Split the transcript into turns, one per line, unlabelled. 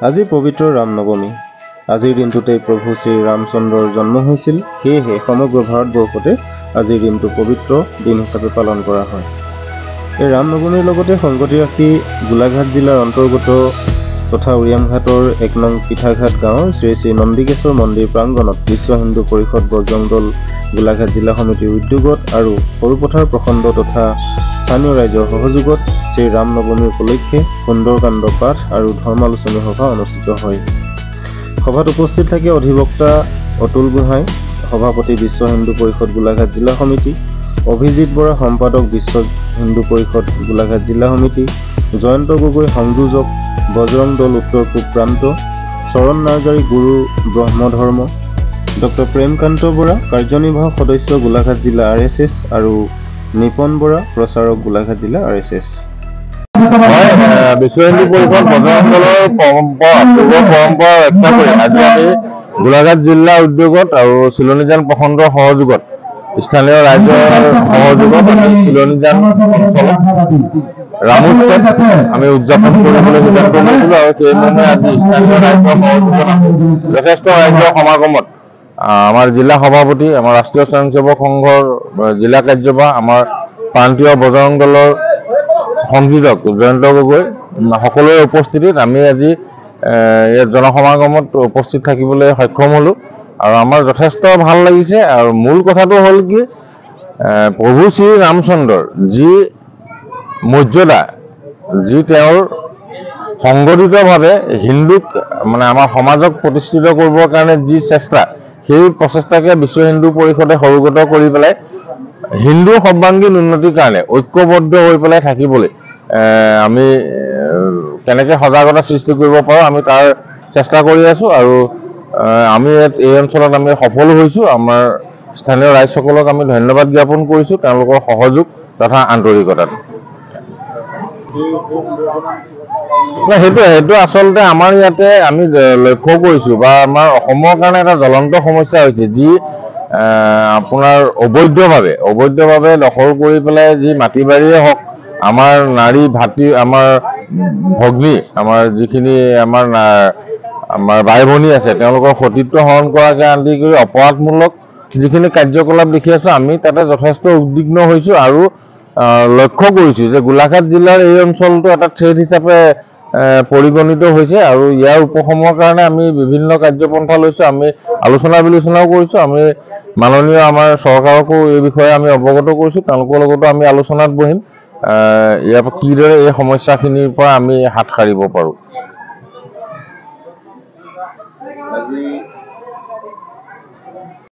আজি পবিত্ৰ ৰামনৱমী। আজিৰ দিনটোতেই প্ৰভু শ্ৰী ৰামচন্দ্ৰৰ জন্ম হৈছিল। সেয়েহে সমগ্ৰ ভাৰতবৰ্ষতে আজিৰ দিনটো পবিত্ৰ দিন হিচাপে পালন কৰা হয়। এই ৰামনৱমীৰ লগতে সংগতি ৰাখি গোলাঘাট জিলাৰ অন্তৰ্গত তথা উৰিয়ামঘাটৰ 1 নং পিঠাঘাট গাঁৱৰ শ্ৰী শ্ৰী নন্দিকেশ্বৰ মন্দিৰ প্ৰাংগণত বিশ্ব হিন্দু পৰিষদ বজৰং দল গোলাঘাট জিলা সমিতিৰ উদ্যোগত আৰু সৰুপথাৰ প্ৰখণ্ড তথা স্থানীয় ৰাইজৰ সহযোগত শ্ৰী ৰামনৱমী উপলক্ষে সুন্দৰকাণ্ড পাঠ আৰু ধৰ্মালোচনী সভা অনুষ্ঠিত হয়। সভাত উপস্থিত থাকে অধিবক্তা অতুল গোহাঁই, সভাপতি বিশ্ব হিন্দু পৰিষদ গোলাঘাট জিলা সমিতি, অভিজিৎ বৰা সম্পাদক বিশ্ব হিন্দু পৰিষদ গোলাঘাট জিলা সমিতি, জয়ন্ত গগৈ সংযোজক বজৰং দল উত্তৰ পূব প্ৰান্ত, চৰণ নাৰ্জাৰী গুৰু ব্ৰহ্মধৰ্ম, ডক্টৰ প্ৰেমকান্ত বৰা কাৰ্যনিৰ্বাহক সদস্য গোলাঘাট জিলা RSS আৰু নিপন বৰা প্ৰচাৰক গোলাঘাট জিলা RSS।
বিশ্ব হিন্দু পৰিষদ বজৰং দলৰ পৰম্পৰা ৰক্ষা কৰি আজি আমি গোলাঘাট জিলা উদ্যোগত আৰু চিলনীজান প্ৰখণ্ডৰ সহযোগত স্থানীয় ৰাইজৰ সহযোগত আমি চিলনীজান অঞ্চলত ৰামোৎসৱ আমি উদযাপন কৰিবলৈ সিদ্ধান্ত লৈছিলোঁ আৰু সেইমৰ্মে আজি স্থানীয় ৰাইজৰ সহযোগত যথেষ্ট ৰাইজৰ সমাগমত আমাৰ জিলা সভাপতি, আমাৰ ৰাষ্ট্ৰীয় স্বয়ংসেৱক সংঘৰ জিলা কাৰ্যবাহ, আমাৰ প্ৰান্তীয় বজৰং দলৰ সংযোজক জয়ন্ত গগৈ সকলোৰে উপস্থিতিত আমি আজি ইয়াত জনসমাগমত উপস্থিত থাকিবলৈ সক্ষম হ'লোঁ আৰু আমাৰ যথেষ্ট ভাল লাগিছে। আৰু মূল কথাটো হ'ল কি, প্ৰভু শ্ৰী ৰামচন্দ্ৰৰ যি মৰ্যাদা, যি তেওঁৰ সংগঠিতভাৱে হিন্দুক মানে আমাৰ সমাজক প্ৰতিষ্ঠিত কৰিবৰ কাৰণে যি চেষ্টা, সেই প্ৰচেষ্টাকে বিশ্ব হিন্দু পৰিষদে সৰুগত কৰি পেলাই হিন্দুৰ সৰ্বাংগীন উন্নতিৰ কাৰণে ঐক্যবদ্ধ হৈ পেলাই থাকিবলৈ আমি কেনেকৈ সজাগতা সৃষ্টি কৰিব পাৰোঁ আমি তাৰ চেষ্টা কৰি আছোঁ আৰু আমি এই অঞ্চলত আমি সফল হৈছোঁ। আমাৰ স্থানীয় ৰাইজসকলক আমি ধন্যবাদ জ্ঞাপন কৰিছোঁ তেওঁলোকৰ সহযোগ তথা আন্তৰিকতাত। সেইটো আচলতে আমাৰ ইয়াতে আমি লক্ষ্য কৰিছোঁ বা আমাৰ অসমৰ কাৰণে এটা জ্বলন্ত সমস্যা হৈছে, যি আপোনাৰ অবৈধভাৱে দখল কৰি পেলাই যি মাটি বাৰীয়ে হওক, আমাৰ নাৰী ভাতৃ, আমাৰ ভগ্নী, আমাৰ যিখিনি আমাৰ বাই ভনী আছে তেওঁলোকৰ সতীত্ব হৰণ কৰাকে আদি কৰি অপৰাধমূলক যিখিনি কাৰ্যকলাপ দেখি আছোঁ, আমি তাতে যথেষ্ট উদ্বিগ্ন হৈছোঁ আৰু লক্ষ্য কৰিছোঁ যে গোলাঘাট জিলাৰ এই অঞ্চলটো এটা থ্ৰেট হিচাপে পৰিগণিত হৈছে আৰু ইয়াৰ উপশমৰ কাৰণে আমি বিভিন্ন কাৰ্যপন্থা লৈছোঁ। আমি আলোচনা বিলোচনাও কৰিছোঁ। আমি মাননীয় আমাৰ চৰকাৰকো এই বিষয়ে আমি অৱগত কৰিছোঁ, তেওঁলোকৰ লগতো আমি আলোচনাত বহিম ইয়াৰ পৰা কিদৰে এই সমস্যাখিনিৰ পৰা আমি হাত সাৰিব পাৰোঁ।
আজি